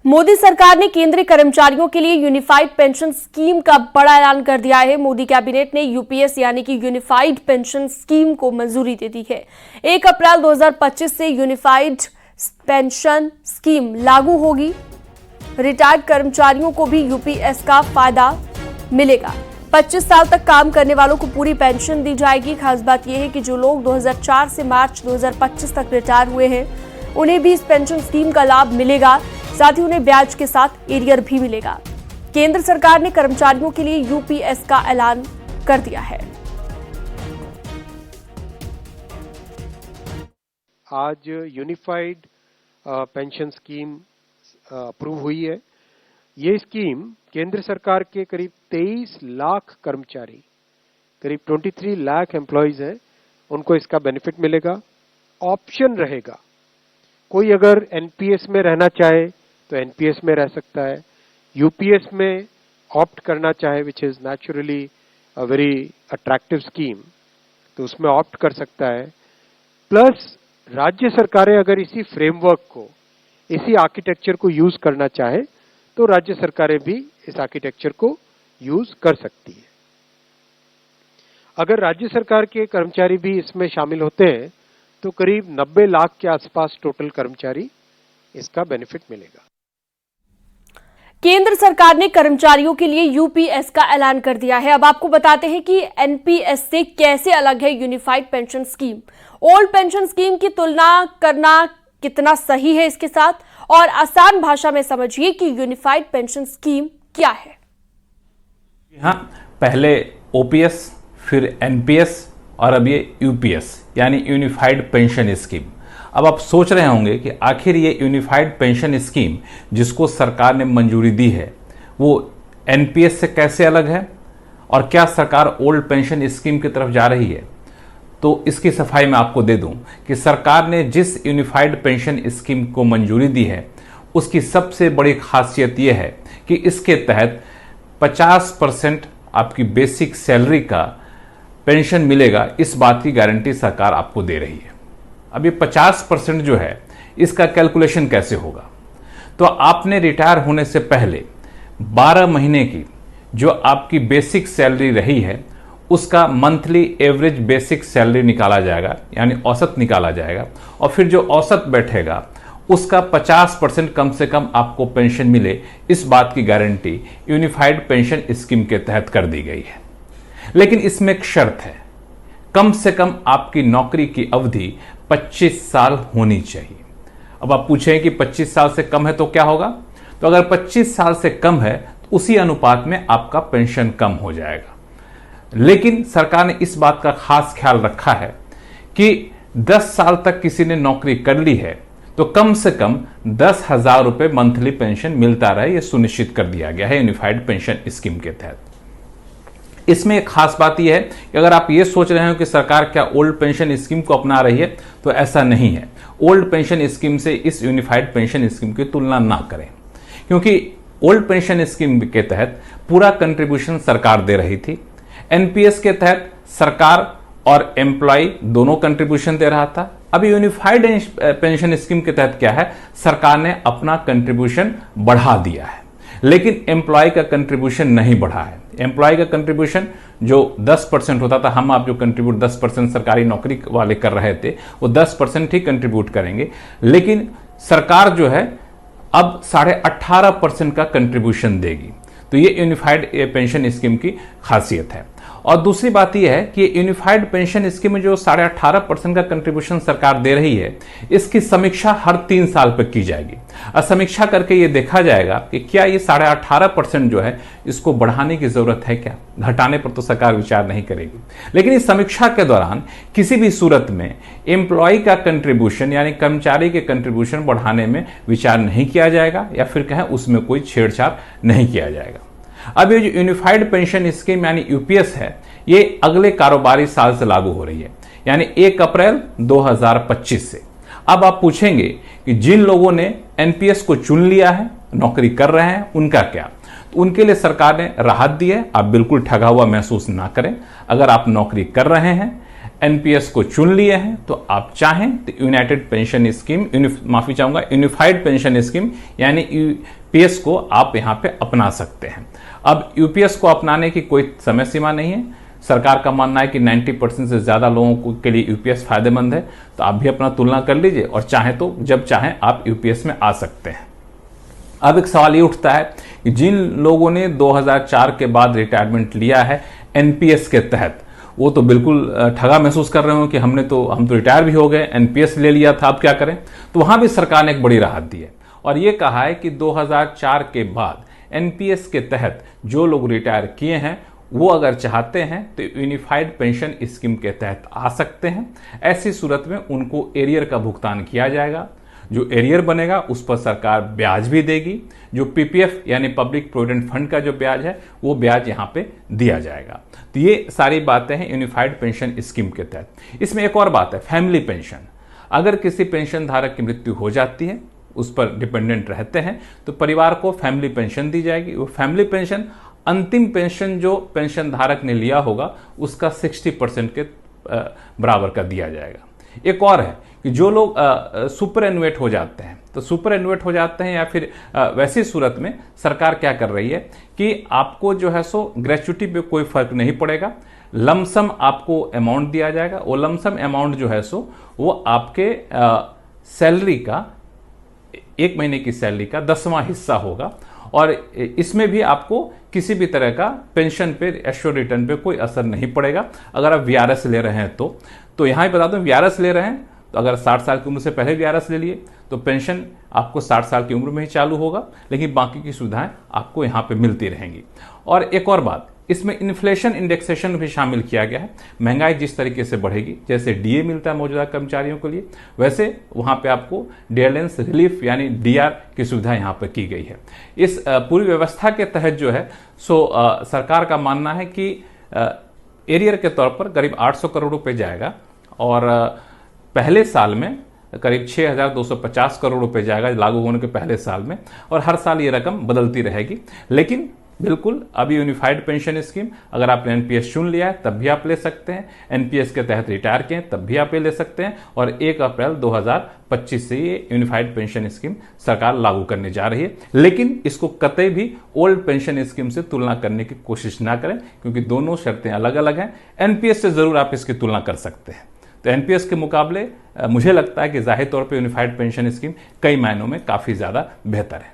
मोदी सरकार ने केंद्रीय कर्मचारियों के लिए यूनिफाइड पेंशन स्कीम का बड़ा ऐलान कर दिया है। मोदी कैबिनेट ने यूपीएस यानी कि यूनिफाइड पेंशन स्कीम को मंजूरी दे दी है। 1 अप्रैल 2025 से यूनिफाइड पेंशन स्कीम लागू होगी। रिटायर्ड कर्मचारियों को भी यूपीएस का फायदा मिलेगा। 25 साल तक काम करने वालों को पूरी पेंशन दी जाएगी। खास बात यह है कि जो लोग 2004 से मार्च 2025 तक रिटायर हुए हैं, उन्हें भी इस पेंशन स्कीम का लाभ मिलेगा। साथ ही उन्हें ब्याज के साथ एरियर भी मिलेगा। केंद्र सरकार ने कर्मचारियों के लिए यूपीएस का ऐलान कर दिया है। आज यूनिफाइड पेंशन स्कीम अप्रूव हुई है। ये स्कीम केंद्र सरकार के करीब 23 लाख कर्मचारी, करीब 23 लाख एम्प्लॉयज हैं, उनको इसका बेनिफिट मिलेगा। ऑप्शन रहेगा, कोई अगर एनपीएस में रहना चाहे तो एनपीएस में रह सकता है, यूपीएस में ऑप्ट करना चाहे, which is naturally a very attractive scheme, तो उसमें ऑप्ट कर सकता है। प्लस राज्य सरकारें अगर इसी फ्रेमवर्क को, इसी आर्किटेक्चर को यूज करना चाहे तो राज्य सरकारें भी इस आर्किटेक्चर को यूज कर सकती है। अगर राज्य सरकार के कर्मचारी भी इसमें शामिल होते हैं तो करीब 90 लाख के आसपास टोटल कर्मचारी इसका बेनिफिट मिलेगा। केंद्र सरकार ने कर्मचारियों के लिए यूपीएस का ऐलान कर दिया है। अब आपको बताते हैं कि एनपीएस से कैसे अलग है unified pension scheme. Old pension scheme की तुलना करना कितना सही है इसके साथ, और आसान भाषा में समझिए कि यूनिफाइड पेंशन स्कीम क्या है। हाँ, पहले ओपीएस, फिर एनपीएस और अब ये यूपीएस यानी यूनिफाइड पेंशन स्कीम। अब आप सोच रहे होंगे कि आखिर ये यूनिफाइड पेंशन स्कीम जिसको सरकार ने मंजूरी दी है वो एनपीएस से कैसे अलग है, और क्या सरकार ओल्ड पेंशन स्कीम की तरफ जा रही है। तो इसकी सफाई मैं आपको दे दूं कि सरकार ने जिस यूनिफाइड पेंशन स्कीम को मंजूरी दी है उसकी सबसे बड़ी खासियत यह है कि इसके तहत 50% आपकी बेसिक सैलरी का पेंशन मिलेगा। इस बात की गारंटी सरकार आपको दे रही है। अब ये 50% जो है इसका कैलकुलेशन कैसे होगा, तो आपने रिटायर होने से पहले 12 महीने की जो आपकी बेसिक सैलरी रही है उसका मंथली एवरेज बेसिक सैलरी निकाला जाएगा, यानी औसत निकाला जाएगा, और फिर जो औसत बैठेगा उसका 50% कम से कम आपको पेंशन मिले, इस बात की गारंटी यूनिफाइड पेंशन स्कीम के तहत कर दी गई है। लेकिन इसमें एक शर्त है, कम से कम आपकी नौकरी की अवधि 25 साल होनी चाहिए। अब आप पूछें कि 25 साल से कम है तो क्या होगा, तो अगर 25 साल से कम है तो उसी अनुपात में आपका पेंशन कम हो जाएगा। लेकिन सरकार ने इस बात का खास ख्याल रखा है कि 10 साल तक किसी ने नौकरी कर ली है तो कम से कम 10,000 रुपए मंथली पेंशन मिलता रहे, यह सुनिश्चित कर दिया गया है यूनिफाइड पेंशन स्कीम के तहत। इसमें एक खास बात यह है कि अगर आप ये सोच रहे हो कि सरकार क्या ओल्ड पेंशन स्कीम को अपना रही है, तो ऐसा नहीं है। ओल्ड पेंशन स्कीम से इस यूनिफाइड पेंशन स्कीम की तुलना ना करें, क्योंकि ओल्ड पेंशन स्कीम के तहत पूरा कंट्रीब्यूशन सरकार दे रही थी। एनपीएस के तहत सरकार और एम्प्लॉय दोनों कंट्रीब्यूशन दे रहा था। अभी यूनिफाइड पेंशन स्कीम के तहत क्या है, सरकार ने अपना कंट्रीब्यूशन बढ़ा दिया है, लेकिन एम्प्लॉय का कंट्रीब्यूशन नहीं बढ़ा है। एम्प्लॉय का कंट्रीब्यूशन जो 10% होता था, हम आप जो कंट्रीब्यूट 10% सरकारी नौकरी वाले कर रहे थे वो 10% ही कंट्रीब्यूट करेंगे, लेकिन सरकार जो है अब 18.5% का कंट्रीब्यूशन देगी। तो ये यूनिफाइड पेंशन स्कीम की खासियत है। और दूसरी बात यह है कि यूनिफाइड पेंशन स्कीम में जो 18.5% का कंट्रीब्यूशन सरकार दे रही है, इसकी समीक्षा हर 3 साल पर की जाएगी। और समीक्षा करके ये देखा जाएगा कि क्या ये 18.5% जो है इसको बढ़ाने की जरूरत है, क्या घटाने पर तो सरकार विचार नहीं करेगी। लेकिन इस समीक्षा के दौरान किसी भी सूरत में एम्प्लॉय का कंट्रीब्यूशन यानी कर्मचारी के कंट्रीब्यूशन बढ़ाने में विचार नहीं किया जाएगा, या फिर कहें उसमें कोई छेड़छाड़ नहीं किया जाएगा। अब ये जो यूनिफाइड पेंशन स्कीम यानी यूपीएस है, ये अगले कारोबारी साल से लागू हो रही है, यानी 1 अप्रैल 2025 से। अब आप पूछेंगे कि जिन लोगों ने एनपीएस को चुन लिया है, नौकरी कर रहे हैं, उनका क्या? तो उनके लिए सरकार ने राहत दी है। आप बिल्कुल ठगा हुआ महसूस ना करें। अगर आप नौकरी कर रहे हैं, एनपीएस को चुन लिए हैं तो आप चाहें तो United pension scheme unified pension scheme यानी यूपीएस को आप यहां पे अपना सकते हैं। अब यूपीएस को अपनाने की कोई समय सीमा नहीं है। सरकार का मानना है कि 90% से ज्यादा लोगों के लिए यूपीएस फायदेमंद है, तो आप भी अपना तुलना कर लीजिए और चाहें तो जब चाहें आप यूपीएस में आ सकते हैं। अब एक सवाल ये उठता है कि जिन लोगों ने 2004 के बाद रिटायरमेंट लिया है एनपीएस के तहत, वो तो बिल्कुल ठगा महसूस कर रहे हो कि हम तो रिटायर भी हो गए, एनपीएस ले लिया था, अब क्या करें। तो वहां भी सरकार ने एक बड़ी राहत दी है और ये कहा है कि 2004 के बाद एनपीएस के तहत जो लोग रिटायर किए हैं वो अगर चाहते हैं तो यूनिफाइड पेंशन स्कीम के तहत आ सकते हैं। ऐसी सूरत में उनको एरियर का भुगतान किया जाएगा। जो एरियर बनेगा उस पर सरकार ब्याज भी देगी। जो पीपीएफ यानी पब्लिक प्रोविडेंट फंड का जो ब्याज है वो ब्याज यहां पे दिया जाएगा। तो ये सारी बातें हैं यूनिफाइड पेंशन स्कीम के तहत। इसमें एक और बात है, फैमिली पेंशन। अगर किसी पेंशन धारक की मृत्यु हो जाती है, उस पर डिपेंडेंट रहते हैं, तो परिवार को फैमिली पेंशन दी जाएगी। वो फैमिली पेंशन अंतिम पेंशन जो पेंशन धारक ने लिया होगा उसका 60% के बराबर का दिया जाएगा। एक और है कि जो लोग सुपर एनुएट हो जाते हैं, तो सुपर एनुएट हो जाते हैं या फिर वैसी सूरत में सरकार क्या कर रही है कि आपको जो है सो ग्रेच्युटी पे कोई फर्क नहीं पड़ेगा, लमसम आपको अमाउंट दिया जाएगा। वो लमसम अमाउंट जो है सो वो आपके सैलरी का, एक महीने की सैलरी का 10वां हिस्सा होगा और इसमें भी आपको किसी भी तरह का पेंशन पे एश्योर्ड रिटर्न पे कोई असर नहीं पड़ेगा अगर आप वीआरएस ले रहे हैं तो यहां बता दूं, वीआरएस ले रहे हैं तो अगर 60 साल की उम्र से पहले वीआरएस ले लिए तो पेंशन आपको 60 साल की उम्र में ही चालू होगा, लेकिन बाकी की सुविधाएं आपको यहां पे मिलती रहेंगी। और एक और बात, इसमें इन्फ्लेशन इंडेक्सेशन भी शामिल किया गया है। महंगाई जिस तरीके से बढ़ेगी, जैसे डीए मिलता है मौजूदा कर्मचारियों के लिए, वैसे वहां पे आपको डियरलेंस रिलीफ यानी डीआर की सुविधा यहां पर की गई है। इस पूरी व्यवस्था के तहत जो है सो सरकार का मानना है कि एरियर के तौर पर करीब 800 करोड़ रुपए जाएगा और पहले साल में करीब 6,250 करोड़ रुपए जाएगा लागू होने के पहले साल में, और हर साल ये रकम बदलती रहेगी। लेकिन बिल्कुल अभी यूनिफाइड पेंशन स्कीम, अगर आपने एनपीएस चुन लिया है तब भी आप ले सकते हैं, एनपीएस के तहत रिटायर किए तब भी आप ले सकते हैं, और 1 अप्रैल 2025 से ये यूनिफाइड पेंशन स्कीम सरकार लागू करने जा रही है। लेकिन इसको कतई भी ओल्ड पेंशन स्कीम से तुलना करने की कोशिश ना करें, क्योंकि दोनों शर्तें अलग अलग हैं। एनपीएस से जरूर आप इसकी तुलना कर सकते हैं। तो एनपीएस के मुकाबले मुझे लगता है कि जाहिर तौर पर यूनिफाइड पेंशन स्कीम कई मायनों में काफी ज्यादा बेहतर है।